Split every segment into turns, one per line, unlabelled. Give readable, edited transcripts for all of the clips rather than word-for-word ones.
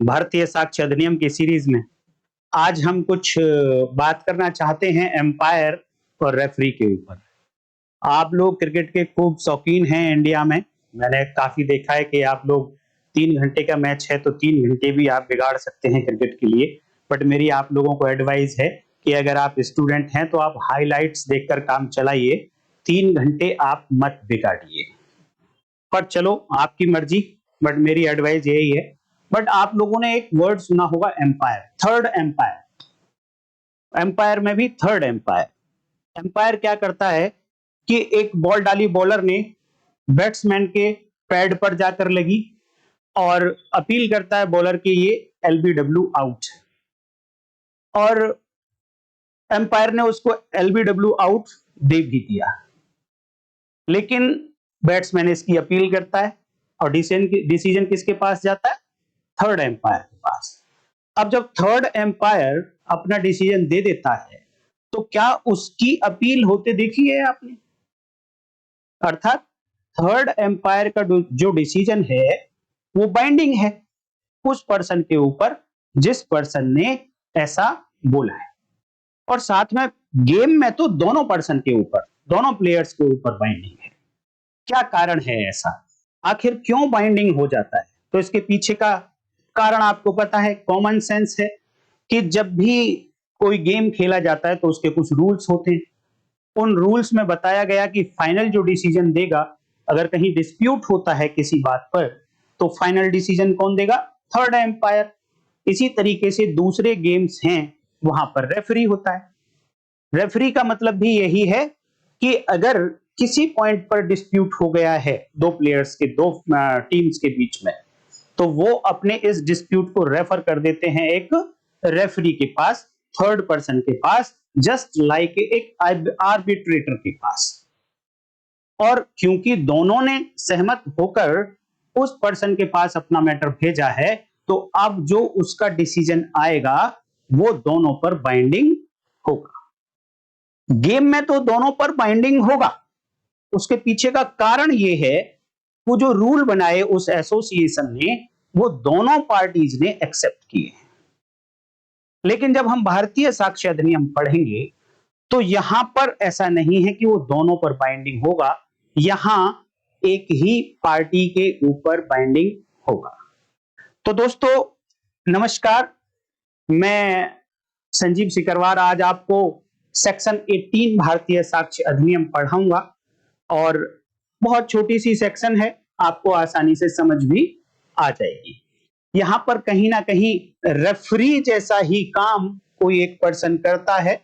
भारतीय साक्ष्य अधिनियम की सीरीज में आज हम कुछ बात करना चाहते हैं एम्पायर और रेफरी के ऊपर। आप लोग क्रिकेट के खूब शौकीन हैं इंडिया में। मैंने काफी देखा है कि आप लोग 3 घंटे का मैच है तो 3 घंटे भी आप बिगाड़ सकते हैं क्रिकेट के लिए। बट मेरी आप लोगों को एडवाइस है कि अगर आप स्टूडेंट हैं तो आप हाइलाइट्स देखकर काम चलाइए, 3 घंटे आप मत बिगाड़िए। पर चलो आपकी मर्जी, बट मेरी एडवाइस यही है। बट आप लोगों ने एक वर्ड सुना होगा एम्पायर, थर्ड एम्पायर। एम्पायर में भी थर्ड एम्पायर। एम्पायर क्या करता है कि एक बॉल डाली बॉलर ने, बैट्समैन के पैड पर जाकर लगी और अपील करता है बॉलर की ये एलबीडब्ल्यू आउट, और एम्पायर ने उसको एलबीडब्ल्यू आउट दे भी दिया। लेकिन बैट्समैन इसकी अपील करता है और डिसीजन किसके पास जाता है? थर्ड एम्पायर के पास। अब जब थर्ड एम्पायर अपना डिसीजन दे देता है तो क्या उसकी अपील होते देखी है आपने? अर्थात थर्ड एम्पायर का जो डिसीजन है वो बाइंडिंग है उस पर्सन के ऊपर जिस पर्सन ने ऐसा बोला है। और साथ में गेम में तो दोनों पर्सन के ऊपर, दोनों प्लेयर्स के ऊपर बाइंडिंग है। क्या कारण है ऐसा? आखिर क्यों बाइंडिंग हो जाता है? तो इसके पीछे का कारण आपको पता है, कॉमन सेंस है कि जब भी कोई गेम खेला जाता है तो उसके कुछ रूल्स होते हैं। उन रूल्स में बताया गया कि फाइनल जो डिसीजन देगा, अगर कहीं डिस्प्यूट होता है किसी बात पर, तो फाइनल डिसीजन कौन देगा? Third umpire. इसी तरीके से दूसरे गेम्स हैं, वहां पर रेफरी होता है। रेफरी का मतलब भी यही है कि अगर किसी पॉइंट पर डिस्प्यूट हो गया है दो प्लेयर्स के, दो टीम्स के बीच में, तो वो अपने इस डिस्प्यूट को रेफर कर देते हैं एक रेफरी के पास, थर्ड पर्सन के पास, जस्ट लाइक एक आर्बिट्रेटर के पास। और क्योंकि दोनों ने सहमत होकर उस पर्सन के पास अपना मैटर भेजा है, तो अब जो उसका डिसीजन आएगा वो दोनों पर बाइंडिंग होगा। गेम में तो दोनों पर बाइंडिंग होगा। उसके पीछे का कारण यह है, वो जो रूल बनाए उस एसोसिएशन ने, वो दोनों पार्टीज ने एक्सेप्ट किए हैं। लेकिन जब हम भारतीय साक्ष्य अधिनियम पढ़ेंगे तो यहां पर ऐसा नहीं है कि वो दोनों पर बाइंडिंग होगा। यहां एक ही पार्टी के ऊपर बाइंडिंग होगा। तो दोस्तों नमस्कार, मैं संजीव सिकरवार आज आपको सेक्शन 18 भारतीय साक्ष्य अधिनियम पढ़ाऊंगा। और बहुत छोटी सी सेक्शन है, आपको आसानी से समझ भी आ जाएगी। यहां पर कहीं ना कहीं रेफरी जैसा ही काम कोई एक पर्सन करता है,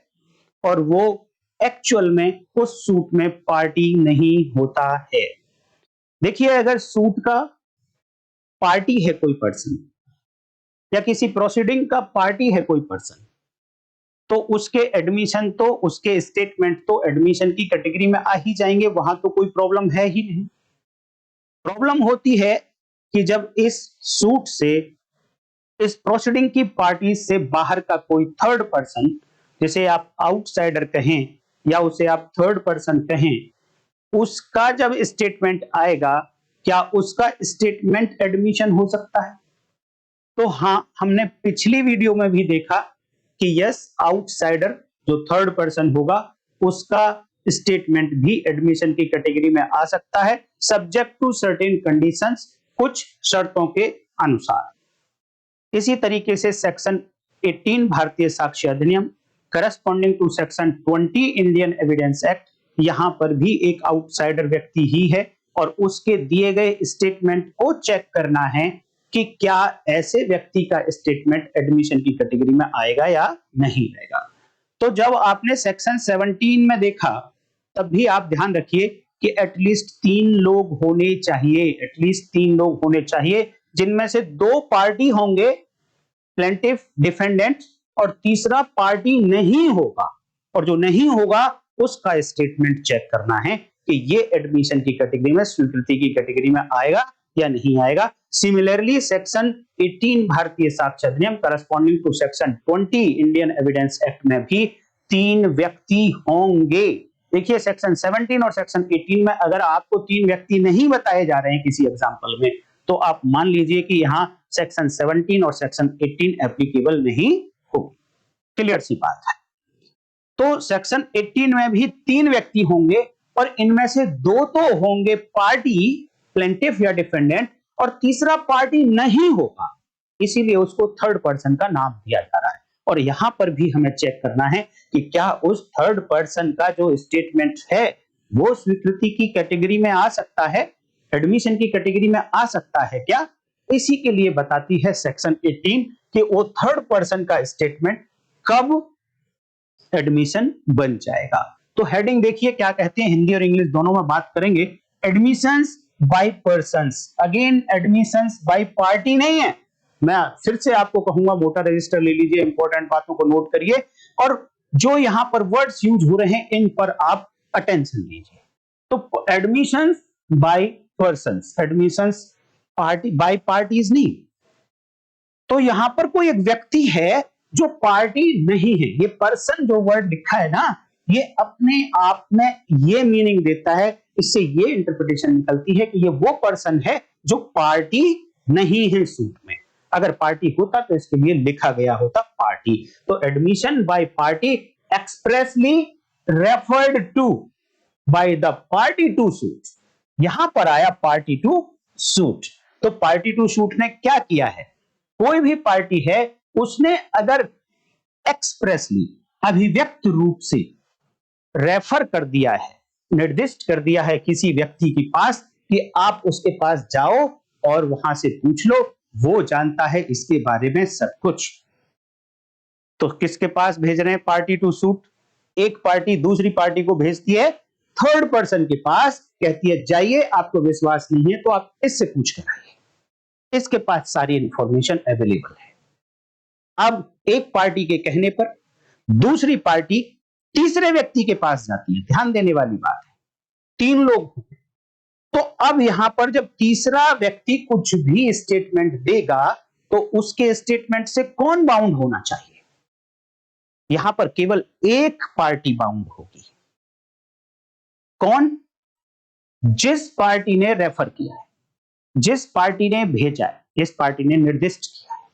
और वो एक्चुअल में उस सूट में पार्टी नहीं होता है। देखिए, अगर सूट का पार्टी है कोई पर्सन, या किसी प्रोसीडिंग का पार्टी है कोई पर्सन, तो उसके एडमिशन, तो उसके स्टेटमेंट तो एडमिशन की कैटेगरी में आ ही जाएंगे। वहां तो कोई प्रॉब्लम है ही नहीं। प्रॉब्लम होती है कि जब इस सूट से, इस प्रोसीडिंग की पार्टी से बाहर का कोई थर्ड पर्सन, जिसे आप आउटसाइडर कहें या उसे आप थर्ड पर्सन कहें, उसका जब स्टेटमेंट आएगा, क्या उसका स्टेटमेंट एडमिशन हो सकता है? तो हाँ, हमने पिछली वीडियो में भी देखा कि यस, आउटसाइडर जो थर्ड पर्सन होगा उसका स्टेटमेंट भी एडमिशन की कैटेगरी में आ सकता है, सब्जेक्ट टू सर्टेन कंडीशंस, कुछ शर्तों के अनुसार। इसी तरीके से सेक्शन 18 भारतीय साक्ष्य अधिनियम corresponding to section 20 Indian evidence act, यहां पर भी एक आउटसाइडर व्यक्ति ही है, और उसके दिए गए स्टेटमेंट को चेक करना है कि क्या ऐसे व्यक्ति का स्टेटमेंट एडमिशन की कैटेगरी में आएगा या नहीं आएगा। तो जब आपने सेक्शन 17 में देखा, तब भी आप ध्यान रखिए कि एटलीस्ट 3 लोग होने चाहिए, एटलीस्ट 3 लोग होने चाहिए, जिनमें से 2 पार्टी होंगे, प्लेंटिफ, डिफेंडेंट, और तीसरा पार्टी नहीं होगा। और जो नहीं होगा उसका स्टेटमेंट चेक करना है कि ये एडमिशन की कैटेगरी में, स्वीकृति की कैटेगरी में आएगा या नहीं आएगा। सिमिलरली सेक्शन 18 भारतीय साक्ष्य अधिनियम corresponding to section 20 Indian evidence act में भी 3 व्यक्ति होंगे। देखिए, सेक्शन 17 और सेक्शन 18 में अगर आपको 3 व्यक्ति नहीं बताए जा रहे हैं किसी एग्जाम्पल में, तो आप मान लीजिए कि यहां सेक्शन 17 और सेक्शन 18 एप्लीकेबल नहीं होगी। क्लियर सी बात है। तो सेक्शन 18 में भी 3 व्यक्ति होंगे और इनमें से 2 तो होंगे पार्टी, प्लेंटिफ या डिफेंडेंट, और तीसरा पार्टी नहीं होगा, इसीलिए उसको थर्ड पर्सन का नाम दिया जा रहा है। और यहां पर भी हमें चेक करना है कि क्या उस थर्ड पर्सन का जो स्टेटमेंट है वो स्वीकृति की कैटेगरी में आ सकता है, एडमिशन की कैटेगरी में आ सकता है क्या। इसी के लिए बताती है सेक्शन 18 कि वो थर्ड पर्सन का स्टेटमेंट कब एडमिशन बन जाएगा। तो हेडिंग देखिए क्या कहते हैं, हिंदी और इंग्लिश दोनों में बात करेंगे। Admissions by persons, again admissions by party नहीं है। मैं फिर से आपको कहूंगा मोटा रजिस्टर ले लीजिए, इंपॉर्टेंट बातों को नोट करिए और जो यहां पर वर्ड्स यूज हो रहे हैं इन पर आप अटेंशन दीजिए। तो admissions by persons, admissions party by parties नहीं। तो यहां पर कोई एक व्यक्ति है जो पार्टी नहीं है। ये पर्सन जो वर्ड लिखा है ना, ये अपने आप में ये मीनिंग देता है, इससे ये इंटरप्रिटेशन निकलती है कि ये वो पर्सन है जो पार्टी नहीं है सूट में। अगर पार्टी होता तो इसके लिए लिखा गया होता पार्टी। तो admission by party expressly referred to by the party to suit, यहां पर आया पार्टी टू सूट। तो पार्टी टू सूट ने क्या किया है, कोई भी पार्टी है उसने अगर एक्सप्रेसली अभिव्यक्त रूप से रेफर कर दिया है, निर्दिष्ट कर दिया है किसी व्यक्ति के पास कि आप उसके पास जाओ और वहां से पूछ लो, वो जानता है इसके बारे में सब कुछ। तो किसके पास भेज रहे हैं पार्टी टू सूट, एक पार्टी दूसरी पार्टी को भेजती है थर्ड पर्सन के पास, कहती है जाइए, आपको विश्वास नहीं है तो आप इससे पूछ कर आइए, इसके पास सारी इंफॉर्मेशन अवेलेबल है। अब एक पार्टी के कहने पर दूसरी पार्टी तीसरे व्यक्ति के पास जाती है, ध्यान देने वाली बात है, 3 लोग होंगे। तो अब यहां पर जब तीसरा व्यक्ति कुछ भी स्टेटमेंट देगा तो उसके स्टेटमेंट से कौन बाउंड होना चाहिए, यहां पर केवल एक पार्टी बाउंड होगी। कौन, जिस पार्टी ने रेफर किया है, जिस पार्टी ने भेजा है, जिस पार्टी ने निर्दिष्ट किया है,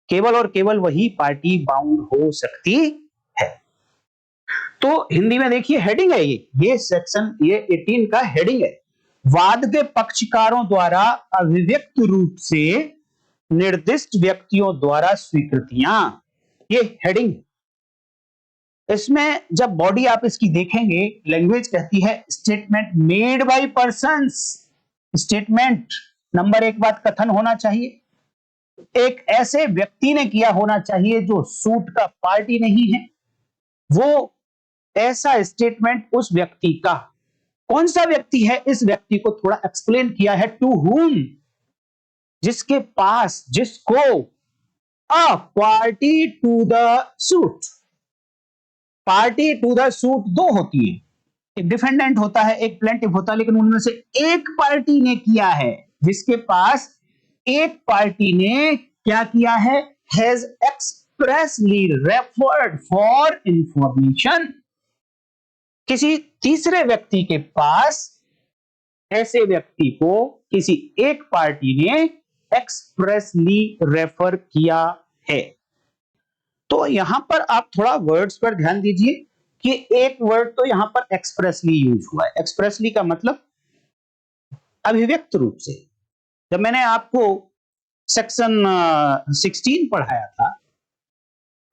केवल और केवल वही पार्टी बाउंड हो सकती है। तो हिंदी में देखिए हेडिंग है ये सेक्शन, ये 18 का हेडिंग है, वाद के पक्षकारों द्वारा अभिव्यक्त रूप से निर्दिष्ट व्यक्तियों द्वारा स्वीकृतियां, ये हेडिंग। इसमें जब बॉडी आप इसकी देखेंगे, लैंग्वेज कहती है statement made by persons, statement number 1 बात कथन होना चाहिए, एक ऐसे व्यक्ति ने किया होना चाहिए जो सूट का पार्टी नहीं है। वो ऐसा स्टेटमेंट उस व्यक्ति का, कौन सा व्यक्ति है, इस व्यक्ति को थोड़ा एक्सप्लेन किया है, टू हुम, जिसके पास, जिसको, a party to the suit. Party to the suit 2 होती है, एक डिफेंडेंट होता है, एक प्लेंटिफ होता है, लेकिन उनमें से एक पार्टी ने किया है, जिसके पास एक पार्टी ने क्या किया है, has expressly referred for information. किसी तीसरे व्यक्ति के पास ऐसे व्यक्ति को किसी एक पार्टी ने एक्सप्रेसली रेफर किया है। तो यहां पर आप थोड़ा वर्ड्स पर ध्यान दीजिए कि एक वर्ड तो यहां पर एक्सप्रेसली यूज हुआ है। एक्सप्रेसली का मतलब अभिव्यक्त रूप से। जब मैंने आपको सेक्शन 16 पढ़ाया था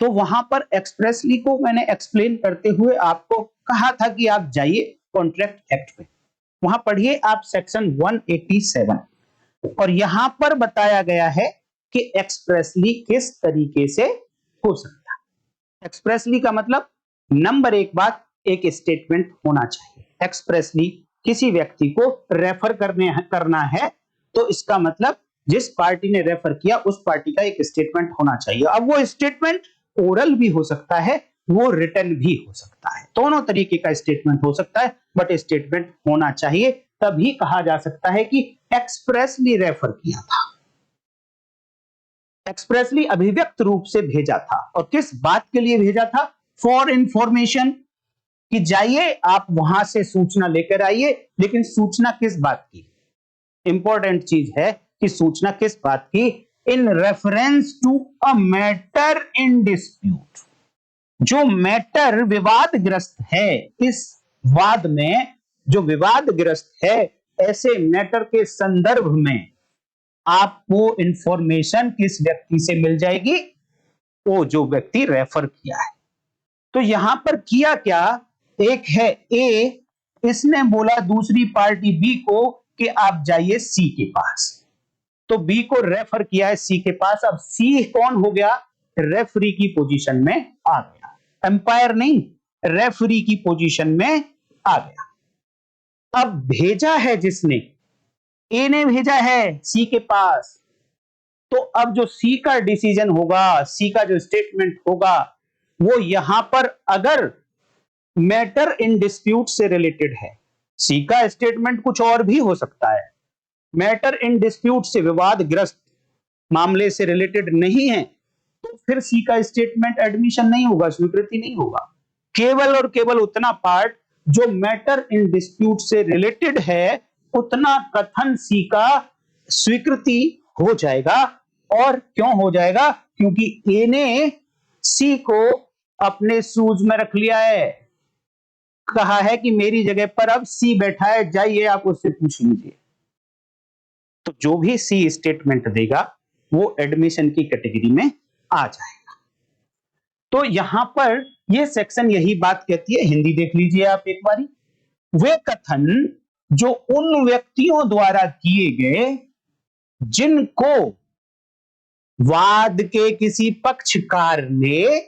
तो वहां पर एक्सप्रेसली को मैंने एक्सप्लेन करते हुए आपको कहा था कि आप जाइए कॉन्ट्रैक्ट एक्ट पे, वहां पढ़िए आप सेक्शन 187, और यहां पर बताया गया है कि एक्सप्रेसली किस तरीके से हो सकता है। एक्सप्रेसली का मतलब नंबर 1 बात, एक स्टेटमेंट होना चाहिए। एक्सप्रेसली किसी व्यक्ति को रेफर करना है तो इसका मतलब जिस पार्टी ने रेफर किया उस पार्टी का एक स्टेटमेंट होना चाहिए। अब वो स्टेटमेंट ओरल भी हो सकता है, वो रिटन भी हो सकता है, दोनों तरीके का स्टेटमेंट हो सकता है, बट स्टेटमेंट होना चाहिए, तभी कहा जा सकता है कि एक्सप्रेसली रेफर किया था, एक्सप्रेसली अभिव्यक्त रूप से भेजा था। और किस बात के लिए भेजा था, फॉर इंफॉर्मेशन, कि जाइए आप वहां से सूचना लेकर आइए, लेकिन सूचना किस बात की, इंपॉर्टेंट चीज है कि सूचना किस बात की, in reference to a matter in dispute, जो मैटर विवादग्रस्त है, इस वाद में जो विवादग्रस्त है, ऐसे मैटर के संदर्भ में आपको इंफॉर्मेशन किस व्यक्ति से मिल जाएगी, वो जो व्यक्ति रेफर किया है। तो यहां पर किया क्या, एक है ए, इसने बोला दूसरी पार्टी बी को कि आप जाइए सी के पास, तो बी को रेफर किया है सी के पास। अब सी कौन हो गया, रेफरी की पोजीशन में आ गया, एम्पायर नहीं, रेफरी की पोजीशन में आ गया। अब भेजा है जिसने, ए ने भेजा है सी के पास, तो अब जो सी का डिसीजन होगा, सी का जो स्टेटमेंट होगा, वो यहां पर अगर मैटर इन डिस्प्यूट से रिलेटेड है, सी का स्टेटमेंट कुछ और भी हो सकता है, मैटर इन डिस्प्यूट से विवादग्रस्त मामले से रिलेटेड नहीं है, तो फिर सी का स्टेटमेंट एडमिशन नहीं होगा, स्वीकृति नहीं होगा। केवल और केवल उतना पार्ट जो मैटर इन डिस्प्यूट से रिलेटेड है, उतना कथन सी का स्वीकृति हो जाएगा। और क्यों हो जाएगा, क्योंकि ए ने सी को अपने सूझ में रख लिया है, कहा है कि मेरी जगह पर अब सी बैठा है, जाइए आप उससे पूछ लीजिए। तो जो भी सी स्टेटमेंट देगा वो एडमिशन की कैटेगरी में आ जाएगा। तो यहां पर ये सेक्शन यही बात कहती है, हिंदी देख लीजिए आप एक बारी, वे कथन जो उन व्यक्तियों द्वारा किए गए जिनको वाद के किसी पक्षकार ने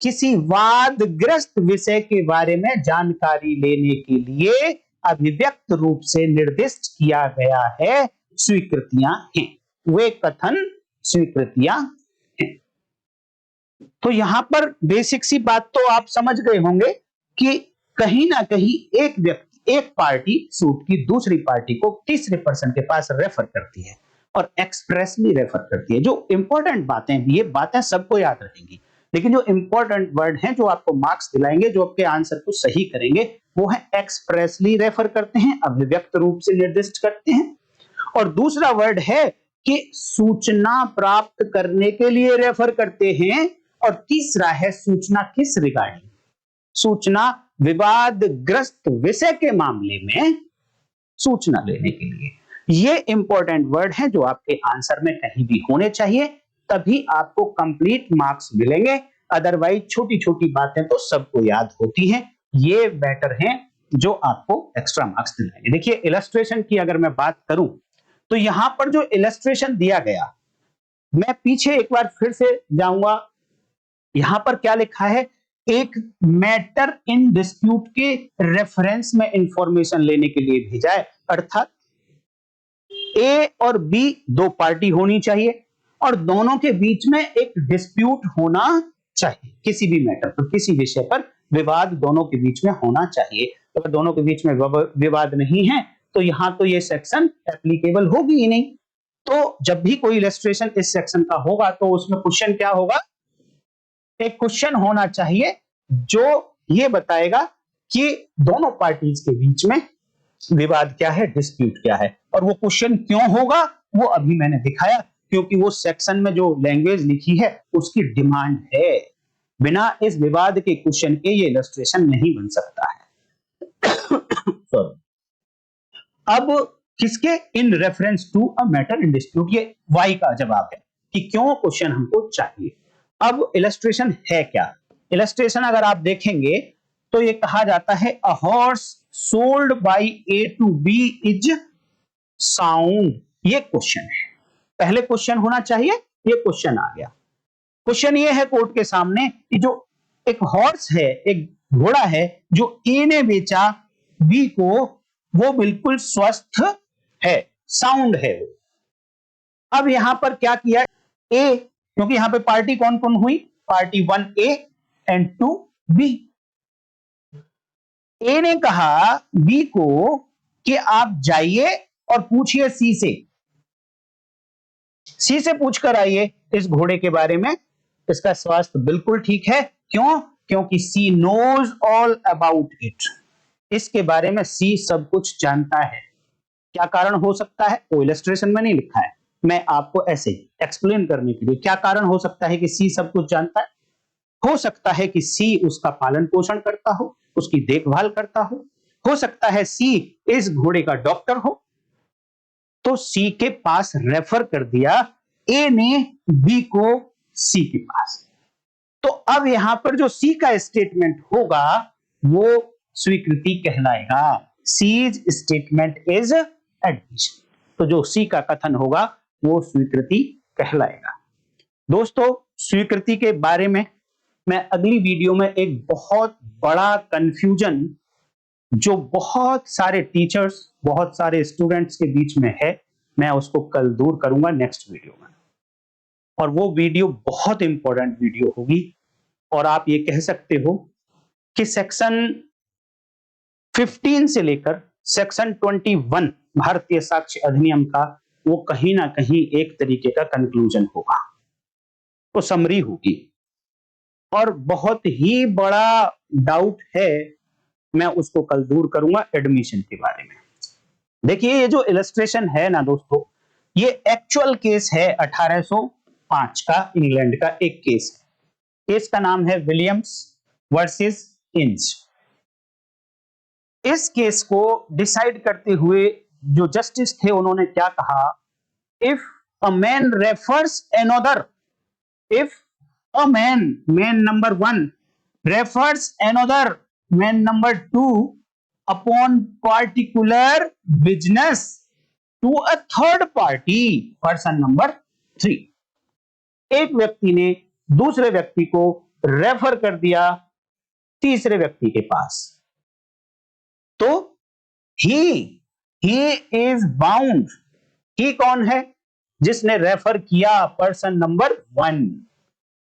किसी वादग्रस्त विषय के बारे में जानकारी लेने के लिए अभिव्यक्त रूप से निर्दिष्ट किया गया है, स्वीकृतियां हैं, वे कथन स्वीकृतियां हैं। तो यहां पर बेसिक सी बात तो आप समझ गए होंगे कि कहीं ना कहीं एक व्यक्ति, एक पार्टी सूट की दूसरी पार्टी को तीसरे पर्सन के पास रेफर करती है और एक्सप्रेसली रेफर करती है। जो इंपॉर्टेंट बातें, ये बातें सबको याद रहेंगी, लेकिन जो इंपॉर्टेंट वर्ड हैं जो आपको मार्क्स दिलाएंगे, जो आपके आंसर को सही करेंगे, वो है एक्सप्रेसली रेफर करते हैं, अभिव्यक्त रूप से निर्दिष्ट करते हैं, और दूसरा वर्ड है कि सूचना प्राप्त करने के लिए रेफर करते हैं, और तीसरा है सूचना किस रिगार्डिंग, सूचना विवादग्रस्त विषय के मामले में सूचना लेने के लिए। ये इंपॉर्टेंट वर्ड हैं जो आपके आंसर में कहीं भी होने चाहिए, तभी आपको कंप्लीट मार्क्स मिलेंगे। अदरवाइज छोटी छोटी बातें तो सबको याद होती हैं, ये बेटर हैं जो आपको एक्स्ट्रा मार्क्स दिलाएंगे। देखिए इलस्ट्रेशन की अगर मैं बात करूं, तो यहां पर जो इलस्ट्रेशन दिया गया, मैं पीछे एक बार फिर से जाऊंगा, यहां पर क्या लिखा है, एक मैटर इन डिस्प्यूट के रेफरेंस में इंफॉर्मेशन लेने के लिए भेजा है, अर्थात ए और बी दो पार्टी होनी चाहिए और दोनों के बीच में एक डिस्प्यूट होना चाहिए, किसी भी मैटर पर, किसी विषय पर विवाद दोनों के बीच में होना चाहिए। अगर दोनों के बीच में विवाद नहीं है तो यहां तो ये सेक्शन एप्लीकेबल होगी ही नहीं। तो जब भी कोई इलस्ट्रेशन इस सेक्शन का होगा तो उसमें क्वेश्चन क्या होगा, एक क्वेश्चन होना चाहिए जो ये बताएगा कि दोनों पार्टीज के बीच में विवाद क्या है, डिस्प्यूट क्या है। और वो क्वेश्चन क्यों होगा वो अभी मैंने दिखाया, क्योंकि वो सेक्शन में जो लैंग्वेज लिखी है उसकी डिमांड है, बिना इस विवाद के क्वेश्चन के ये इलस्ट्रेशन नहीं बन सकता है। अब किसके, in reference to a matter in dispute, ये वाई का जवाब है कि क्यों क्वेश्चन हमको चाहिए। अब इलस्ट्रेशन है क्या, इलस्ट्रेशन अगर आप देखेंगे तो ये कहा जाता है a horse sold by A to B is sound, ये क्वेश्चन है, पहले क्वेश्चन होना चाहिए, ये क्वेश्चन आ गया। क्वेश्चन ये है कोर्ट के सामने कि जो एक हॉर्स है, एक घोड़ा है जो ए ने बेचा बी को, वो बिल्कुल स्वस्थ है, साउंड है वो। अब यहां पर क्या किया ए, क्योंकि यहां पे पार्टी कौन कौन हुई, पार्टी 1 ए एंड 2 बी। ए ने कहा बी को कि आप जाइए और पूछिए सी से, सी से पूछकर आइए इस घोड़े के बारे में, इसका स्वास्थ्य बिल्कुल ठीक है। क्यों, क्योंकि सी नोज ऑल अबाउट इट, इसके बारे में सी सब कुछ जानता है। क्या कारण हो सकता है वो इलस्ट्रेशन में नहीं लिखा है, मैं आपको ऐसे एक्सप्लेन करने के लिए, क्या कारण हो सकता है कि सी सब कुछ जानता है? हो सकता है कि सी उसका पालन पोषण करता हो, उसकी देखभाल करता हो सकता है सी इस घोड़े का डॉक्टर हो। तो सी के पास रेफर कर दिया ए ने बी को सी के पास। तो अब यहां पर जो सी का स्टेटमेंट होगा वो स्वीकृति कहलाएगा। C's statement is admission. तो जो सी का कथन होगा वो स्वीकृति कहलाएगा। दोस्तों, स्वीकृति के बारे में मैं अगली वीडियो में एक बहुत बड़ा कंफ्यूजन जो बहुत सारे टीचर्स, बहुत सारे स्टूडेंट्स के बीच में है, मैं उसको कल दूर करूंगा नेक्स्ट वीडियो में। और वो वीडियो बहुत इंपॉर्टेंट वीडियो होगी। और आप ये कह सकते हो कि सेक्शन 15 से लेकर सेक्शन 21 भारतीय साक्ष्य अधिनियम का वो कहीं ना कहीं एक तरीके का कंक्लूजन होगा, तो समरी होगी। और बहुत ही बड़ा डाउट है, मैं उसको कल दूर करूंगा एडमिशन के बारे में। देखिए, ये जो इलस्ट्रेशन है ना दोस्तों, ये एक्चुअल केस है 1805 का, इंग्लैंड का एक केस है। केस का नाम है विलियम्स वर्सेस इंच। इस केस को डिसाइड करते हुए जो जस्टिस थे उन्होंने क्या कहा, if a man refers another, if a man number 1 refers another man number 2 upon particular business to a third party person number 3। एक व्यक्ति ने दूसरे व्यक्ति को रेफर कर दिया तीसरे व्यक्ति के पास, तो he is bound। ही कौन है? जिसने रेफर किया, person number 1।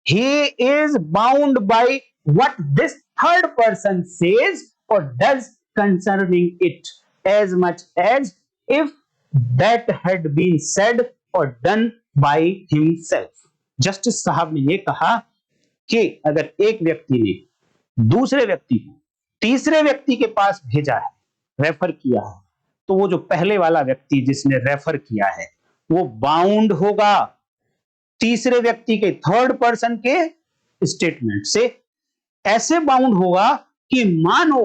He is bound by what this third person says or does concerning it, as much as if that had been said or done by himself। Justice साहब ने यह कहा कि अगर एक व्यक्ति ने दूसरे व्यक्ति को तीसरे व्यक्ति के पास भेजा है, रेफर किया है, तो वो जो पहले वाला व्यक्ति जिसने रेफर किया है वो बाउंड होगा तीसरे व्यक्ति के, थर्ड पर्सन के स्टेटमेंट से। ऐसे बाउंड होगा कि मानो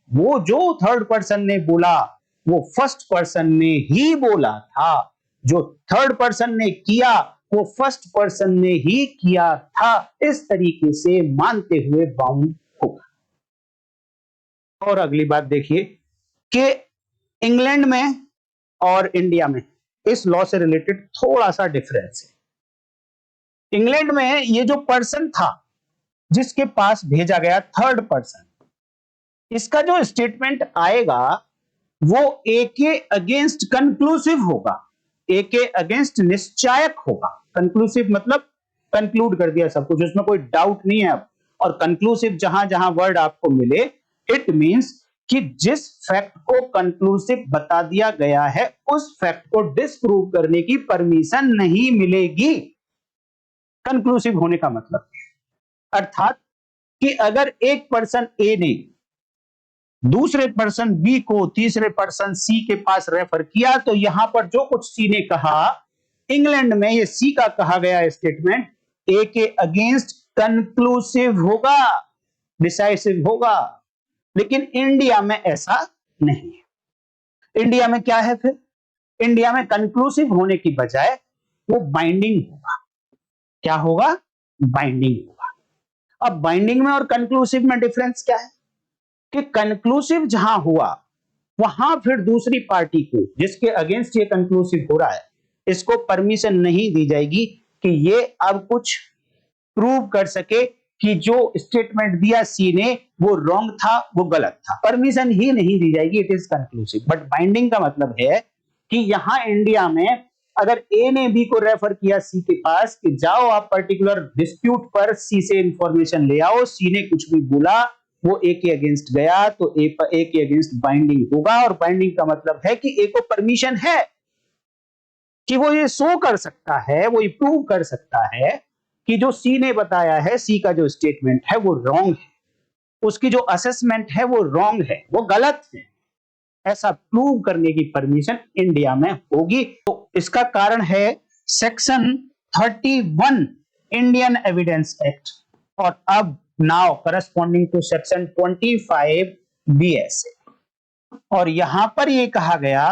वो जो थर्ड पर्सन ने बोला वो फर्स्ट पर्सन ने ही बोला था, जो थर्ड पर्सन ने किया वो फर्स्ट पर्सन ने ही किया था, इस तरीके से मानते हुए बाउंड होगा। और अगली बात देखिए कि इंग्लैंड में और इंडिया में इस लॉ से रिलेटेड थोड़ा सा डिफरेंस है। इंग्लैंड में ये जो पर्सन था जिसके पास भेजा गया थर्ड पर्सन, इसका जो स्टेटमेंट आएगा वो ए के अगेंस्ट कंक्लूसिव होगा, ए के अगेंस्ट निश्चायक होगा। कंक्लूसिव मतलब कंक्लूड कर दिया सब कुछ, उसमें कोई डाउट नहीं है अब। और कंक्लूसिव जहां जहां वर्ड आपको मिले, इट मींस कि जिस फैक्ट को कंक्लूसिव बता दिया गया है उस फैक्ट को डिस्प्रूव करने की परमिशन नहीं मिलेगी। कंक्लूसिव होने का मतलब अर्थात कि अगर एक पर्सन ए ने दूसरे पर्सन बी को तीसरे पर्सन सी के पास रेफर किया, तो यहां पर जो कुछ सी ने कहा, इंग्लैंड में ये सी का कहा गया स्टेटमेंट ए के अगेंस्ट कंक्लूसिव होगा, डिसाइसिव होगा। लेकिन इंडिया में ऐसा नहीं है। इंडिया में क्या है फिर? इंडिया में कंक्लूसिव होने की बजाय वो बाइंडिंग होगा। क्या होगा? बाइंडिंग होगा। अब बाइंडिंग में और कंक्लूसिव में डिफरेंस क्या है कि कंक्लूसिव जहां हुआ वहां फिर दूसरी पार्टी को जिसके अगेंस्ट ये कंक्लूसिव हो रहा है, इसको परमिशन नहीं दी जाएगी कि ये अब कुछ प्रूव कर सके कि जो स्टेटमेंट दिया सी ने वो रॉन्ग था, वो गलत था। परमिशन ही नहीं दी जाएगी, it is conclusive. But binding का मतलब है कि यहां इंडिया में अगर ए ने बी को रेफर किया सी के पास कि जाओ आप पर्टिकुलर डिस्प्यूट पर सी से इंफॉर्मेशन ले आओ, सी ने कुछ भी बोला वो ए के अगेंस्ट गया, तो ए के अगेंस्ट बाइंडिंग होगा। और बाइंडिंग का मतलब है कि ए को परमिशन है कि वो ये शो कर सकता है, वो ये प्रूव कर सकता है कि जो सी ने बताया है, सी का जो स्टेटमेंट है वो रॉन्ग है, उसकी जो असेसमेंट है वो रॉन्ग है, वो गलत है। ऐसा प्रूव करने की परमिशन इंडिया में होगी। तो इसका कारण है सेक्शन 31 इंडियन एविडेंस एक्ट और अब now corresponding to section 25 BSA. और यहां पर यह कहा गया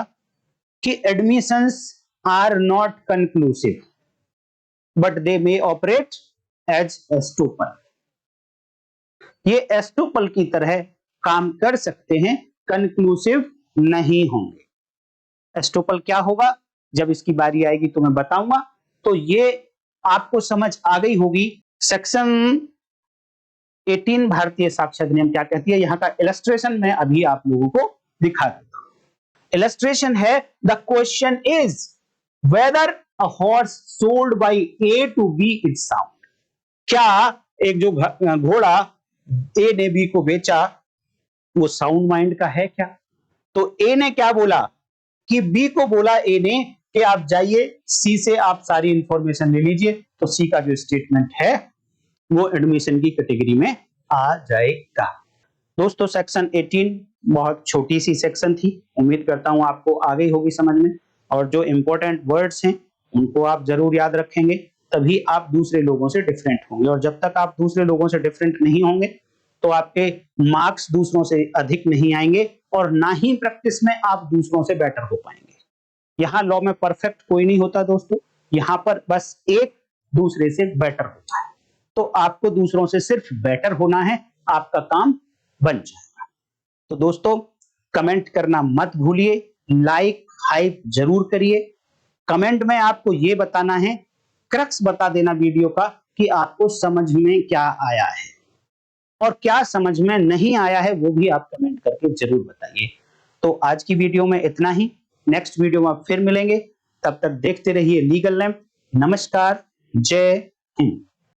कि admissions are not conclusive but they may operate as estoppel. ये एस्टूपल की तरह काम कर सकते हैं, कंक्लूसिव नहीं होंगे। एस्टूपल क्या होगा जब इसकी बारी आएगी तो मैं बताऊंगा। तो ये आपको समझ आ गई होगी सेक्शन 18 भारतीय साक्ष्य अधिनियम क्या कहती है। यहां का इलस्ट्रेशन मैं अभी आप लोगों को दिखा देता हूं। इलस्ट्रेशन है the question is whether a horse sold by A to B is sound. क्या एक जो घोड़ा ए ने बी को बेचा वो साउंड माइंड का है क्या? तो ए ने क्या बोला कि बी को बोला ए ने कि आप जाइए सी से आप सारी इंफॉर्मेशन ले लीजिए। तो सी का जो स्टेटमेंट है वो एडमिशन की कैटेगरी में आ जाएगा। दोस्तों सेक्शन 18 बहुत छोटी सी सेक्शन थी, उम्मीद करता हूं आपको आ गई होगी समझ में। और जो इंपॉर्टेंट वर्ड्स हैं उनको आप जरूर याद रखेंगे, तभी आप दूसरे लोगों से डिफरेंट होंगे। और जब तक आप दूसरे लोगों से डिफरेंट नहीं होंगे तो आपके मार्क्स दूसरों से अधिक नहीं आएंगे और ना ही प्रैक्टिस में आप दूसरों से बेटर हो पाएंगे। यहाँ लॉ में परफेक्ट कोई नहीं होता दोस्तों, यहाँ पर बस एक दूसरे से बेटर होता है। तो आपको दूसरों से सिर्फ बेटर होना है, आपका काम बन जाएगा। तो दोस्तों कमेंट करना मत भूलिए, लाइक हाइप जरूर करिए। कमेंट में आपको यह बताना है, क्रक्स बता देना वीडियो का कि आपको समझ में क्या आया है और क्या समझ में नहीं आया है वो भी आप कमेंट करके जरूर बताइए। तो आज की वीडियो में इतना ही, नेक्स्ट वीडियो में फिर मिलेंगे। तब तक देखते रहिए लीगल लैंप। नमस्कार, जय हिंद।